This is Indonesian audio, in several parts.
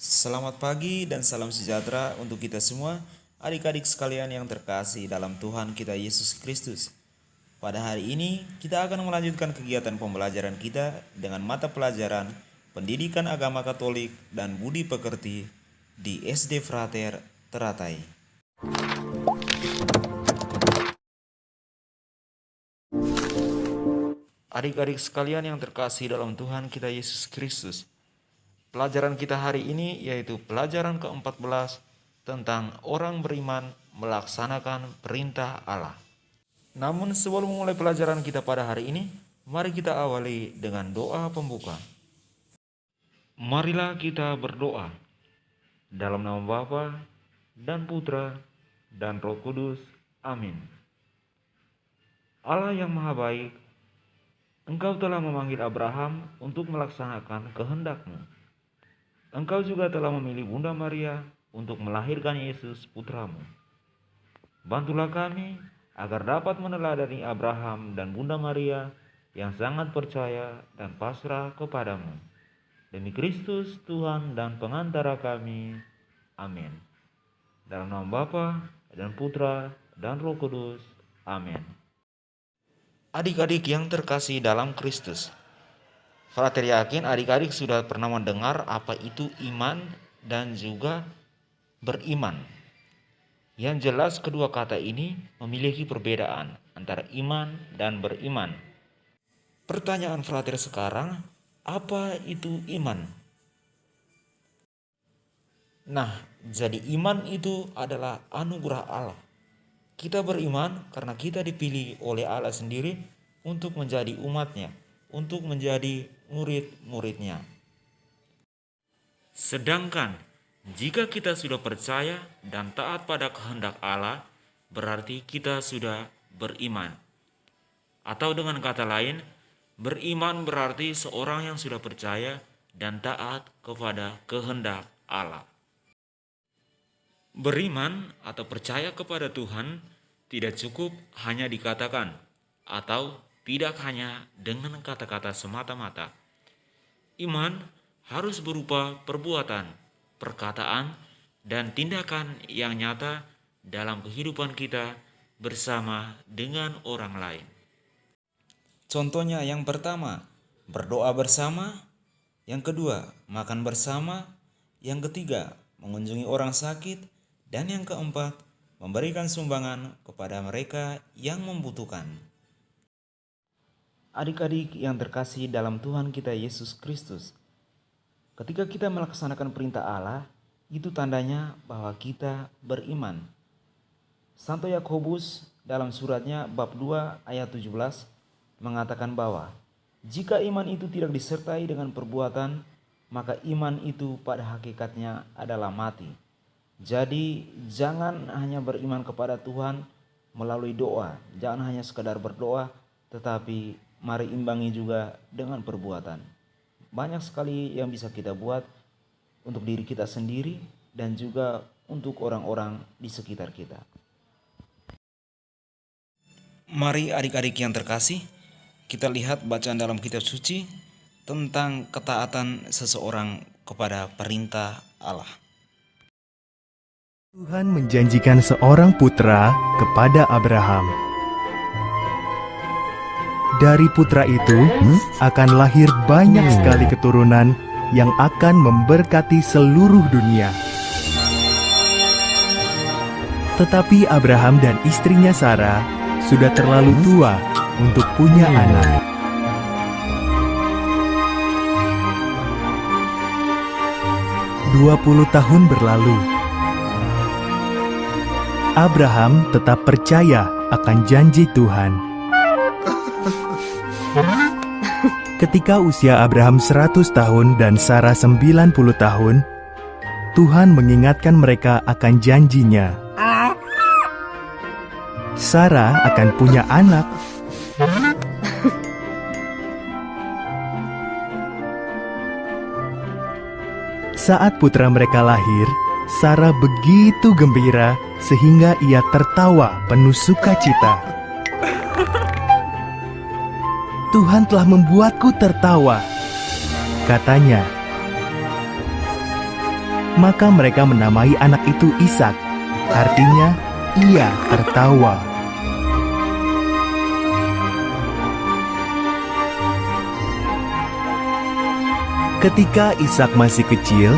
Selamat pagi dan salam sejahtera untuk kita semua, adik-adik sekalian yang terkasih dalam Tuhan kita Yesus Kristus. Pada hari ini, kita akan melanjutkan kegiatan pembelajaran kita dengan mata pelajaran Pendidikan Agama Katolik dan Budi Pekerti di SD Frater Teratai. Adik-adik sekalian yang terkasih dalam Tuhan kita Yesus Kristus, pelajaran kita hari ini yaitu pelajaran ke-14 tentang orang beriman melaksanakan perintah Allah. Namun sebelum memulai pelajaran kita pada hari ini, mari kita awali dengan doa pembuka. Marilah kita berdoa. Dalam nama Bapa dan Putra dan Roh Kudus. Amin. Allah yang Maha Baik, Engkau telah memanggil Abraham untuk melaksanakan kehendak-Mu. Engkau juga telah memilih Bunda Maria untuk melahirkan Yesus putra-Mu. Bantulah kami agar dapat meneladani Abraham dan Bunda Maria yang sangat percaya dan pasrah kepadamu. Demi Kristus Tuhan dan pengantara kami. Amin. Dalam nama Bapa dan Putra dan Roh Kudus. Amin. Adik-adik yang terkasih dalam Kristus, Frater yakin adik-adik sudah pernah mendengar apa itu iman dan juga beriman. Yang jelas kedua kata ini memiliki perbedaan antara iman dan beriman. Pertanyaan Frater sekarang, apa itu iman? Nah, jadi iman itu adalah anugerah Allah. Kita beriman karena kita dipilih oleh Allah sendiri untuk menjadi umatnya, untuk menjadi murid-muridnya. Sedangkan jika kita sudah percaya dan taat pada kehendak Allah, berarti kita sudah beriman. Atau dengan kata lain, beriman berarti seorang yang sudah percaya dan taat kepada kehendak Allah. Beriman atau percaya kepada Tuhan tidak cukup hanya dikatakan atau tidak hanya dengan kata-kata semata-mata. Iman harus berupa perbuatan, perkataan, dan tindakan yang nyata dalam kehidupan kita bersama dengan orang lain. Contohnya yang pertama, berdoa bersama. Yang kedua, makan bersama. Yang ketiga, mengunjungi orang sakit. Dan yang keempat, memberikan sumbangan kepada mereka yang membutuhkan. Adik-adik yang terkasih dalam Tuhan kita Yesus Kristus, ketika kita melaksanakan perintah Allah, itu tandanya bahwa kita beriman. Santo Yakobus dalam suratnya bab 2 ayat 17 mengatakan bahwa jika iman itu tidak disertai dengan perbuatan, maka iman itu pada hakikatnya adalah mati. Jadi jangan hanya beriman kepada Tuhan melalui doa, jangan hanya sekedar berdoa, tetapi mari imbangi juga dengan perbuatan. Banyak sekali yang bisa kita buat untuk diri kita sendiri dan juga untuk orang-orang di sekitar kita. Mari adik-adik yang terkasih, kita lihat bacaan dalam kitab suci tentang ketaatan seseorang kepada perintah Allah. Tuhan menjanjikan seorang putra kepada Abraham. Dari putra itu akan lahir banyak sekali keturunan yang akan memberkati seluruh dunia. Tetapi Abraham dan istrinya Sarah sudah terlalu tua untuk punya anak. "20 tahun berlalu. Abraham tetap percaya akan janji Tuhan. Ketika usia Abraham 100 tahun dan Sarah 90 tahun, Tuhan mengingatkan mereka akan janjinya. Sarah akan punya anak. Saat putra mereka lahir, Sarah begitu gembira sehingga ia tertawa penuh sukacita. "Tuhan telah membuatku tertawa," katanya. Maka mereka menamai anak itu Ishak, artinya ia tertawa. Ketika Ishak masih kecil,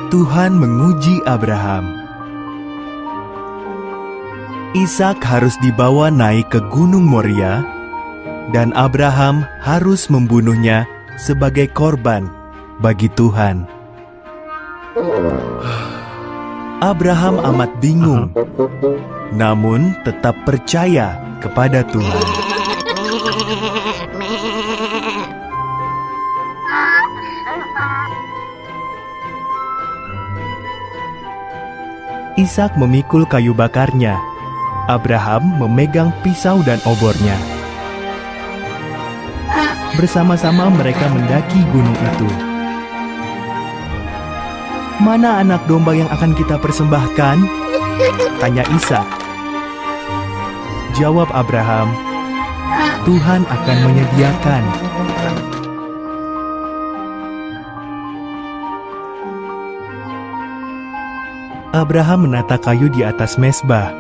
Tuhan menguji Abraham. Ishak harus dibawa naik ke Gunung Moria, dan Abraham harus membunuhnya sebagai korban bagi Tuhan. Abraham amat bingung, namun tetap percaya kepada Tuhan. Ishak memikul kayu bakarnya. Abraham memegang pisau dan obornya. Bersama-sama mereka mendaki gunung itu. "Mana anak domba yang akan kita persembahkan?" tanya Ishak. Jawab Abraham, "Tuhan akan menyediakan." Abraham menata kayu di atas mezbah,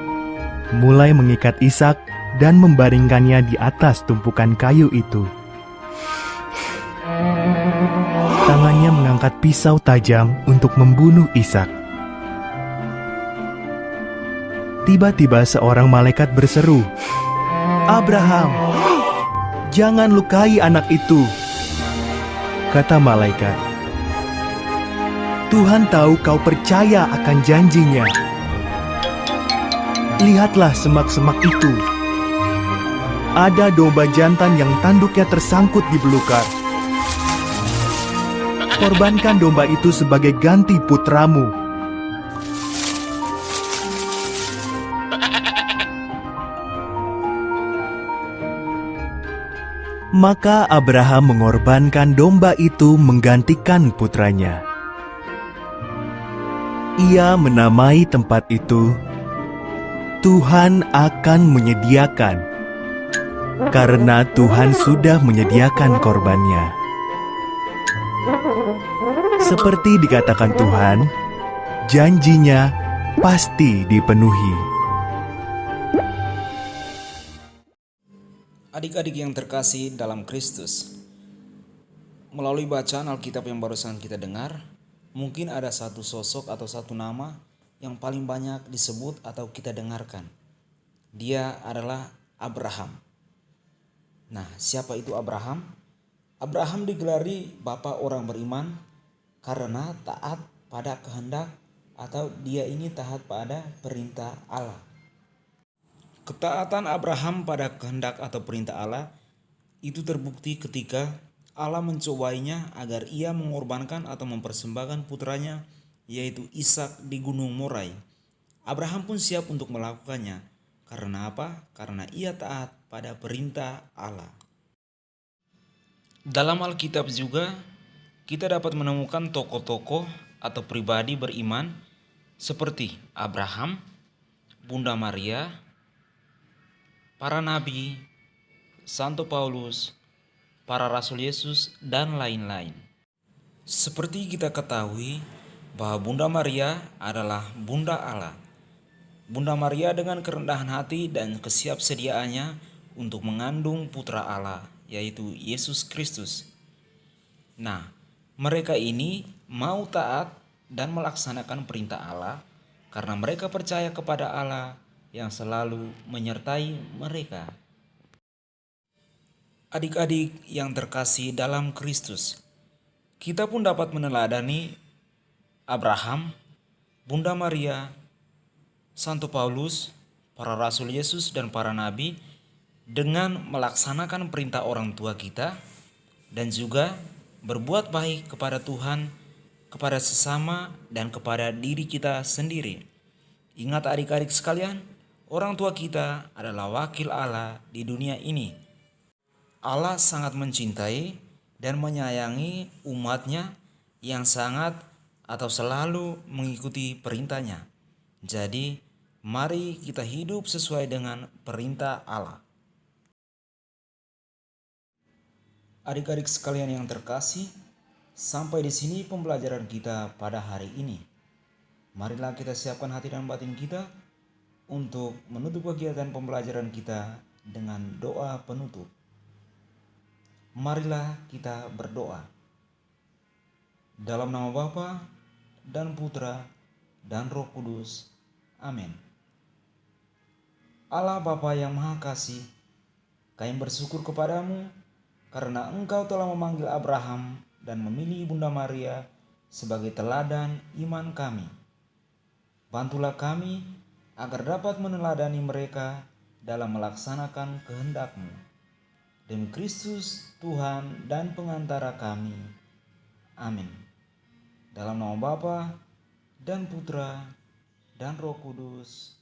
mulai mengikat Ishak dan membaringkannya di atas tumpukan kayu itu. Tangannya mengangkat pisau tajam untuk membunuh Ishak. Tiba-tiba seorang malaikat berseru, "Abraham, jangan lukai anak itu," kata malaikat. "Tuhan tahu kau percaya akan janjinya. Lihatlah semak-semak itu. Ada domba jantan yang tanduknya tersangkut di belukar. Korbankan domba itu sebagai ganti putramu." Maka Abraham mengorbankan domba itu menggantikan putranya. Ia menamai tempat itu Tuhan akan menyediakan, karena Tuhan sudah menyediakan korbannya. Seperti dikatakan Tuhan, janjinya pasti dipenuhi. Adik-adik yang terkasih dalam Kristus, melalui bacaan Alkitab yang barusan kita dengar, mungkin ada satu sosok atau satu nama yang paling banyak disebut atau kita dengarkan. Dia adalah Abraham. Nah, siapa itu Abraham? Abraham digelari bapa orang beriman karena taat pada kehendak atau dia ini taat pada perintah Allah. Ketaatan Abraham pada kehendak atau perintah Allah itu terbukti ketika Allah mencobainya agar ia mengorbankan atau mempersembahkan putranya, yaitu Ishak di Gunung Morai. Abraham pun siap untuk melakukannya. Karena apa? Karena ia taat pada perintah Allah. Dalam Alkitab juga kita dapat menemukan tokoh-tokoh atau pribadi beriman seperti Abraham, Bunda Maria, para nabi, Santo Paulus, para rasul Yesus, dan lain-lain. Seperti kita ketahui bahwa Bunda Maria adalah Bunda Allah. Bunda Maria dengan kerendahan hati dan kesiapsediaannya untuk mengandung putra Allah, yaitu Yesus Kristus. Nah, mereka ini mau taat dan melaksanakan perintah Allah karena mereka percaya kepada Allah yang selalu menyertai mereka. Adik-adik yang terkasih dalam Kristus, kita pun dapat meneladani Abraham, Bunda Maria, Santo Paulus, para rasul Yesus, dan para nabi dengan melaksanakan perintah orang tua kita dan juga berbuat baik kepada Tuhan, kepada sesama, dan kepada diri kita sendiri. Ingat adik-adik sekalian, orang tua kita adalah wakil Allah di dunia ini. Allah sangat mencintai dan menyayangi umatnya yang sangat atau selalu mengikuti perintahnya. Jadi, mari kita hidup sesuai dengan perintah Allah. Adik-adik sekalian yang terkasih, Sampai di sini pembelajaran kita pada hari ini. Marilah kita siapkan hati dan batin kita untuk menutup kegiatan pembelajaran kita dengan doa penutup. Marilah kita berdoa. Dalam nama Bapa dan Putra dan Roh Kudus. Amin. Allah Bapa yang Maha Kasih, kami bersyukur kepadamu karena Engkau telah memanggil Abraham dan memilih Bunda Maria sebagai teladan iman kami. Bantulah kami agar dapat meneladani mereka dalam melaksanakan kehendak-Mu. Demi Kristus, Tuhan dan pengantara kami. Amin. Dalam nama Bapa dan Putra dan Roh Kudus.